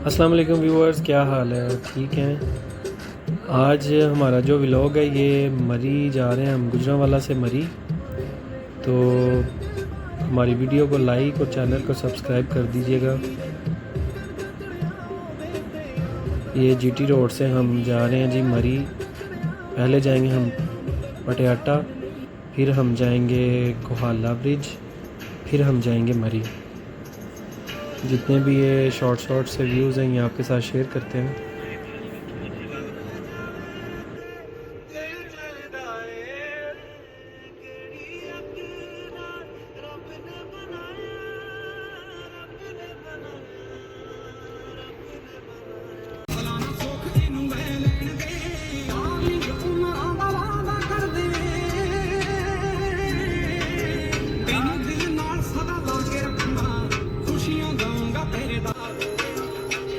अस्सलाम वालेकुम व्यूअर्स, क्या हाल है? ठीक हैं। आज हमारा जो व्लॉग है ये मरी जा रहे हैं हम, गुजरांवाला से मरी। तो हमारी वीडियो को लाइक और चैनल को सब्सक्राइब कर दीजिएगा। ये जीटी रोड से हम जा रहे हैं जी मरी। पहले जाएंगे हम पटियाटा, फिर हम जाएंगे कोहाला ब्रिज, फिर हम जाएंगे मरी। जितने भी ये शॉर्ट से व्यूज़ हैं ये आपके साथ शेयर करते हैं।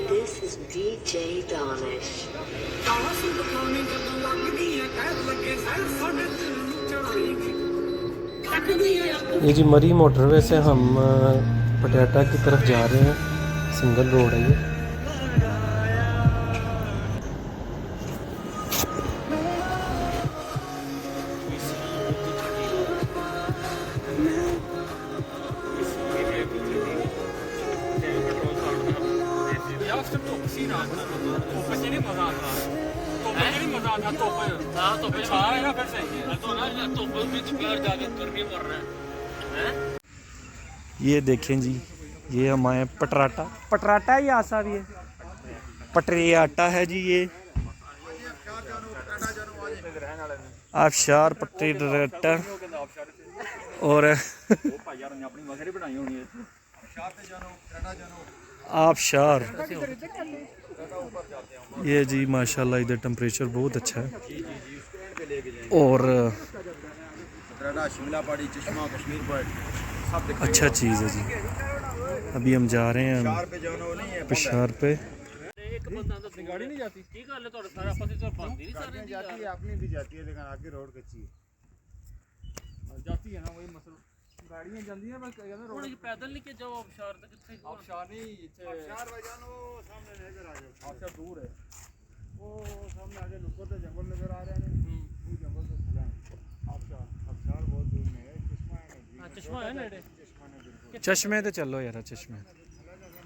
This is DJ Danish. ये जी मरी मोटरवे से हम पटियाटा की तरफ जा रहे हैं। सिंगल रोड है ये। ये देखें जी, ये हमारे पटराटा ही आसा भी है, पटरियाटा है जी। ये आबशार पटरियाटा और आबशार। ये जी माशाल्लाह इधर टेम्परेचर बहुत अच्छा है और अच्छा चीज़ है जी। अभी हम जा रहे हैं पिशार पे। गाड़ी नहीं जाती, ठीक है, तो सारा आपस में बंद नहीं सारे जाती है, अपनी भी जाती है, लेकिन आगे रोड कच्ची है, जाती है ना, वही मसला। गाड़ियां जाती हैं, बस कहते हैं रोड पैदल नहीं के जाओ आबशार तक। कितने आबशार नहीं, आबशार वजानो सामने नजर आ जाओ, आबशार दूर है, वो सामने आगे ऊपर से जंगल नजर आ रहे हैं, वो जंगल से खुला है आबशार। आबशार बहुत दूर में है, चश्मा है, हां चश्मा है नेड़े, चश्मा ने बिल्कुल। चश्मे ते चलो यार, चश्मे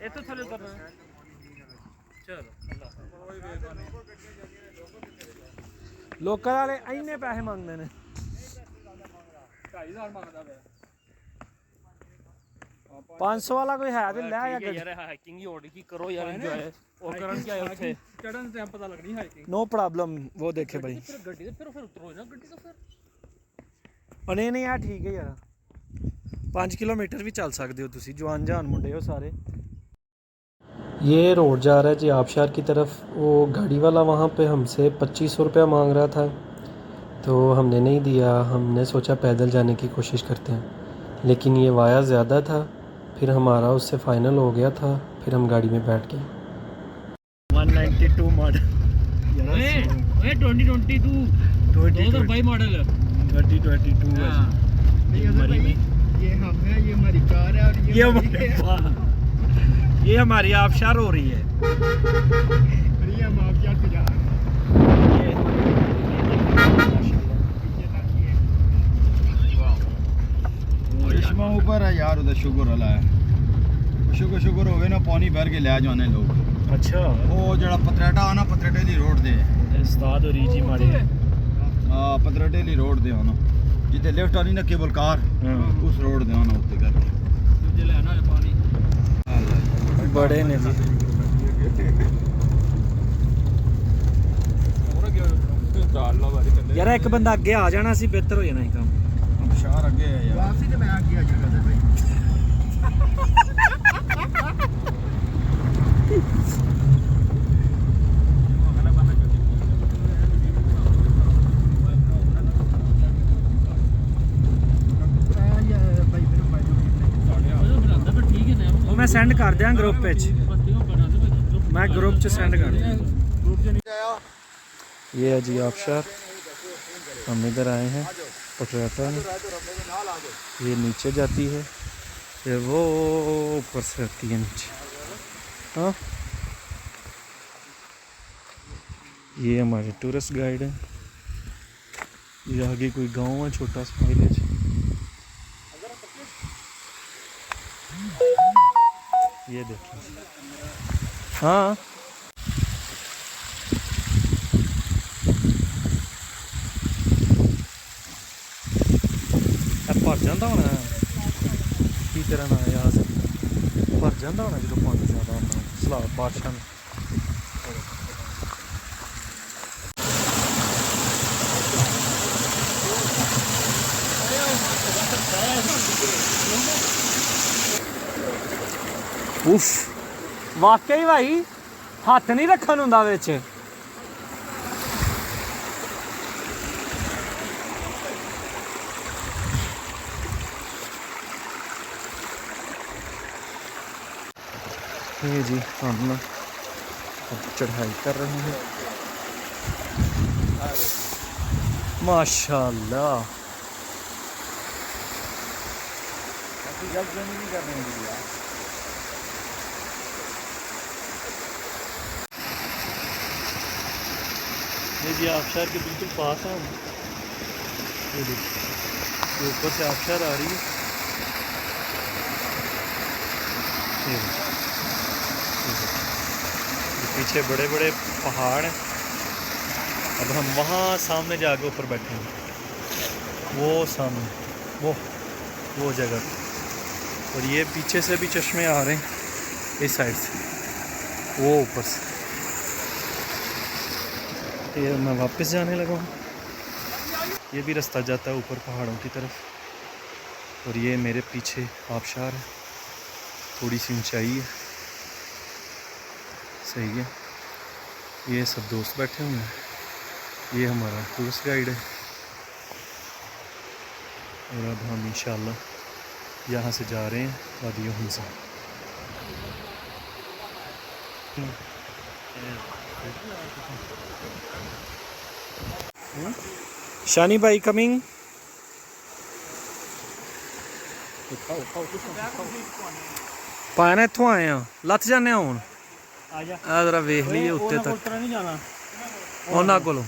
ये तो थले उतरना है। चलो लोकल वाले इन्ने पैसे मांगते हैं। 2.5 मांगदा है। 500 वाला कोई है तो ले आया कर। यार हाइकिंग ही होड़ी की करो यार, एंजॉय और करन क्या है उत्थे चढ़न से पता लगनी हाइकिंग। नो प्रॉब्लम, वो देखे भाई। फिर गड्डी से फिर उतरो ना गड्डी तो फिर नहीं नहीं यार ठीक है यार, 5 किलोमीटर भी चल सकते हो तुसी, जवान जहान मुंडे हो सारे। ये रोड जा रहा है जी आबशार की तरफ। वो गाड़ी वाला वहाँ पे हमसे 2500 रुपया मांग रहा था, तो हमने नहीं दिया। हमने सोचा पैदल जाने की कोशिश करते हैं, लेकिन ये वाया ज़्यादा था। फिर हमारा उससे फ़ाइनल हो गया था, फिर हम गाड़ी में बैठ गए। 192 मॉडल, 2022 मॉडल है, 2022 है। ये हम है, ये हमारी कार है, और ये हमारी आबशार हो रही है। ये हम आबशार पे जा रहे हैं। चश्मा ऊपर है यार, उधर शुगर वाला है, शुगर होवे ना, पानी भर के ले जाने लोग। अच्छा, वो जड़ा पतराटा आना, पतराटेली रोड दे उस्ताद हो रही जी माड़ी। हां, पतराटेली रोड दे आना, जिथे लेफ्ट आनी ना केबल कार, उस रोड दे आना उत्ते करके तुझे लेना है पानी। बड़े ने जी यार, एक बंदा अगे आ जाना सी, बेहतर हो जाना ही काम। आबशार आगे है यार, वापसी ते मैं आगे आ जाऊंगा भाई। मैं सेंड कर दिया ग्रुप पे, मैं ग्रुप च सेंड कर दिया। ये है जी आबशार, हम इधर आए हैं पटराटा में। ये नीचे जाती है, फिर वो ऊपर से आती है नीचे। हाँ ये हमारे टूरिस्ट गाइड हैं। ये आगे कोई गांव है छोटा सा विलेज। ये देखिए, हाँ भर जाता होना की तरह ना यहाँ से भर जाता होना जो पानी ज़्यादा होना सलाब बारिशा में। उफ वाकई भाई हथ नहीं रखन हुंदा विच। ये जी हम अब चढ़ाई कर रहे हैं माशाल्लाह। ये जी आबशार के बिल्कुल पास है हम। ये देखिए ऊपर से आबशार आ रही है। ये पीछे बड़े बड़े पहाड़ हैं। अब हम वहाँ सामने जाके ऊपर बैठे हैं, वो सामने वो जगह। और ये पीछे से भी चश्मे आ रहे हैं इस साइड से, वो ऊपर से। ये मैं वापस जाने लगा हूँ। ये भी रास्ता जाता है ऊपर पहाड़ों की तरफ। और ये मेरे पीछे आबशार है, थोड़ी सी ऊंचाई है। सही है। ये सब दोस्त बैठे हुए हैं। ये हमारा टूरिस्ट गाइड है। और अब हम इंशाल्लाह यहाँ से जा रहे हैं वादी हमजा। शानी भाई कमिंग। पाना इत्थों आए हैं, लथ जाने हुण। आ जरा वेख लीए उत्ते तक उन्हां कोलों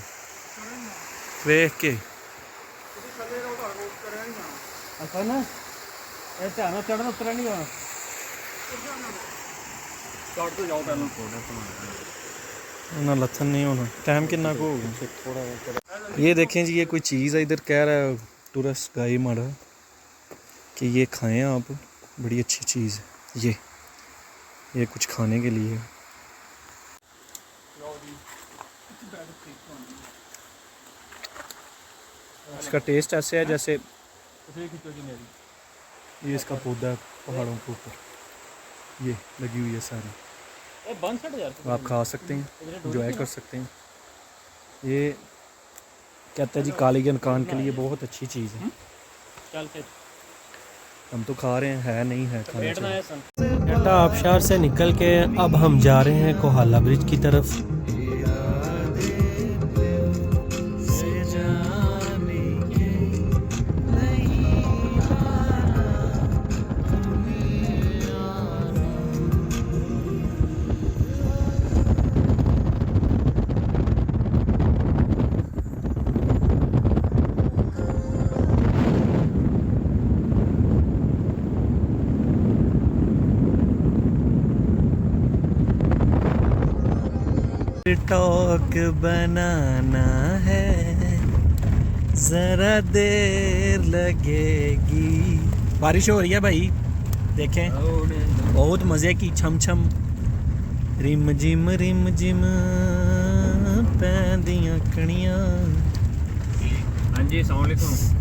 वेख के। ना लथन नहीं होना। टाइम कितना को होगा? ये देखें जी, ये कोई चीज़ है इधर। कह रहा है टूरिस्ट गाइड मारा कि ये खाएं आप, बड़ी अच्छी चीज़ है ये कुछ खाने के लिए। इसका टेस्ट ऐसे है जैसे ये इसका पौधा है पहाड़ों के ऊपर, ये लगी हुई है सारी। आप खा सकते हैं, इंजॉय कर सकते हैं। ये कहते हैं जी कालीगन कान के लिए बहुत अच्छी चीज़ है। हम तो खा रहे हैं, है नहीं है खाने चाहिए। एटा आबशार से निकल के अब हम जा रहे हैं कोहाला ब्रिज की तरफ। टॉक बनाना है, जरा देर लगेगी। बारिश हो रही है भाई, देखें बहुत मज़े की छम छम रिम जिम पैंदियां कणियां। हाँ जी, अस्सलाम वालेकुम।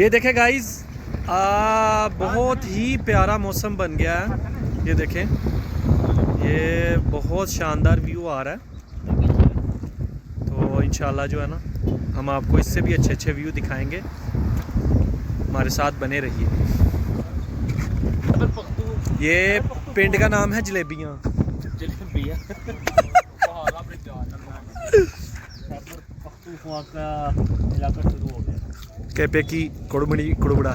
ये देखें गाइस, बहुत ही प्यारा मौसम बन गया है। ये देखें, ये बहुत शानदार व्यू आ रहा है। तो इंशाल्लाह जो है ना, हम आपको इससे भी अच्छे अच्छे व्यू दिखाएंगे। हमारे साथ बने रहिए। ये पिंड का नाम है जलेबियाँ। कैपे की कुड़बड़ी कुड़बड़ा।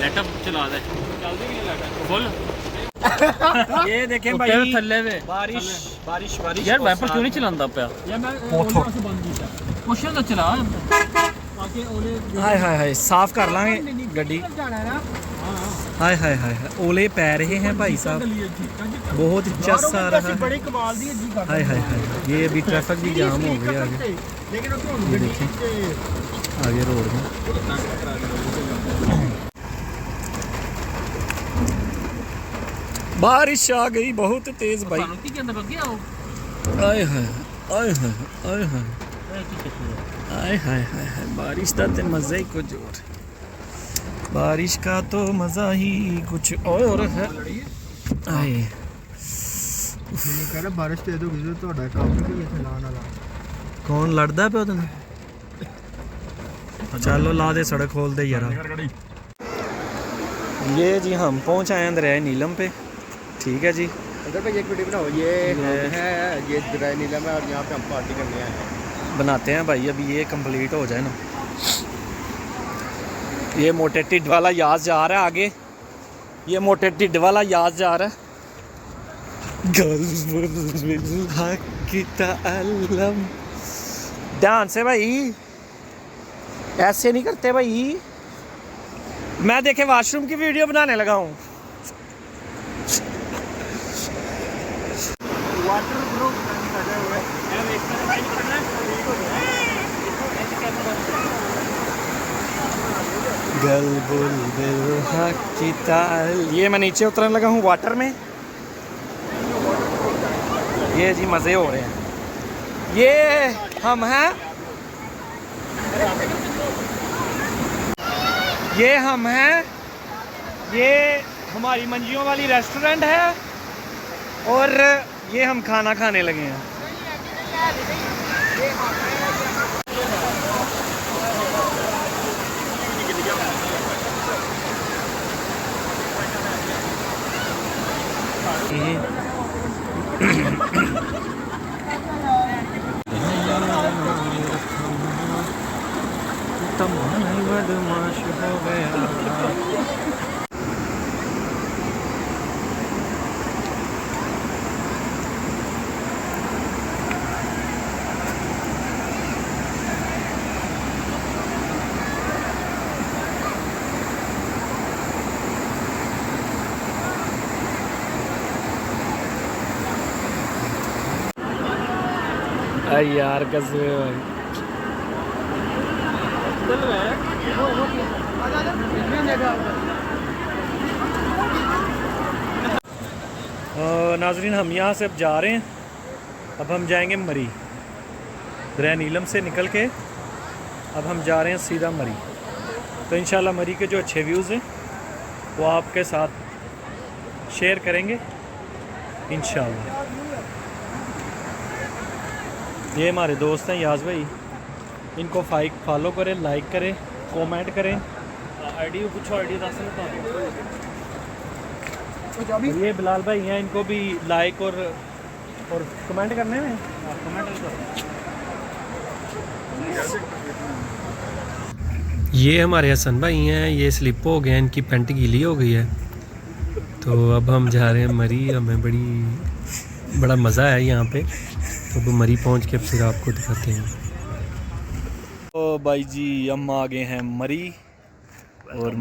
लैपटॉप चला दे जल्दी भी लैपटॉप फुल ये देखें भाई, थल्ले वे बारिश बारिश बारिश यार वाइपर क्यों नहीं चलांदा पे यार मैं कोशिश तो चला ताकि ओले हाय हाय हाय साफ कर लांगे गड्डी। हाय हाय हाय ओले पै रहे हैं भाई साहब, बहुत चस आ रहा है। हाय हाय हाय, ये अभी ट्रैफिक भी जाम हो गया आगे। ये देखिए आगे रोड में बारिश आ गई बहुत तेज भाई। आए हाय आए हाय आए हाय आए हाय हाय हाय, बारिश का तो मज़ा ही कुछ और है। बारिश का तो मज़ा ही कुछ और है। आए कह रहा बारिश दे दो किसी तो काम भी इतने लाने वाला कौन लड़दा पे तेन? चलो ला दे, सड़क खोल दे यार। ये जी हम पहुंच आए हैं दरिया नीलम पे। ठीक है जी, अगर भाई एक वीडियो बनाओ, ये है ये ड्राई नीलम है और यहाँ पे हम पार्टी करने आए हैं। बनाते हैं भाई, अभी ये कंप्लीट हो जाए ना। ये मोटे टिड वाला याद जा रहा है आगे, ये मोटे टिड वाला याद जा रहा है। ध्यान से भाई, ऐसे नहीं करते भाई। मैं देखे वॉशरूम की वीडियो बनाने लगा हूँ। वाटर प्रूफ लगे हुए ये मैं नीचे उतरने लगा हूँ वाटर में। ये जी मज़े हो रहे हैं। ये हम हैं, ये हम हैं, ये हमारी मंजियों वाली रेस्टोरेंट है और ये हम खाना खाने लगे हैं। बदमाश हो गया। अरे यार कसमे भाई, नाजरीन हम यहाँ से अब जा रहे हैं। अब हम जाएंगे मरी, ड्राई नीलम से निकल के अब हम जा रहे हैं सीधा मरी। तो इंशाल्लाह मरी के जो अच्छे व्यूज़ हैं वो आपके साथ शेयर करेंगे इंशाल्लाह। ये हमारे दोस्त हैं याज भाई, इनको फॉलो करें, लाइक करें, कमेंट करें। आईडी पूछो, आईडी ये बिलाल भाई हैं, इनको भी लाइक और कमेंट करने में ये हमारे हसन भाई हैं, ये स्लिप हो गए, इनकी पैंट गीली हो गई है। तो अब हम जा रहे हैं मरी। हमें बड़ा मज़ा है यहाँ पे। तो अब मरी पहुँच के फिर आपको दिखाते हैं। तो भाई जी हम आ गए हैं मरी और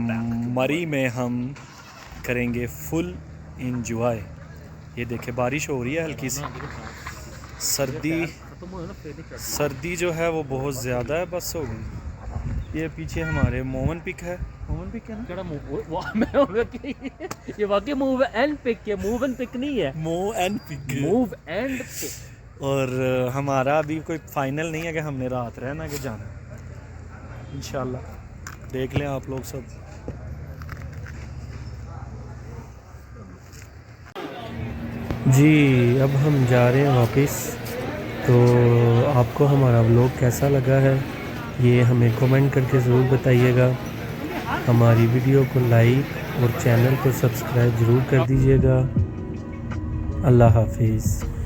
मरी में हम करेंगे फुल इंजॉय। ये देखे बारिश हो रही है हल्की सी, सर्दी जो है वो बहुत ज़्यादा है, बस हो गई। ये पीछे हमारे मोमन पिक है, मोमन पिक है ना, ये वाकई मूव एंड पिक है, मूव एंड पिक नहीं है, move and pick, move and pick. और हमारा अभी कोई फाइनल नहीं है कि हमने रात रहना कि जाना। इंशाल्लाह देख लें आप लोग सब। जी अब हम जा रहे हैं वापस। तो आपको हमारा व्लॉग कैसा लगा है ये हमें कमेंट करके ज़रूर बताइएगा। हमारी वीडियो को लाइक और चैनल को सब्सक्राइब ज़रूर कर दीजिएगा। अल्लाह हाफिज़।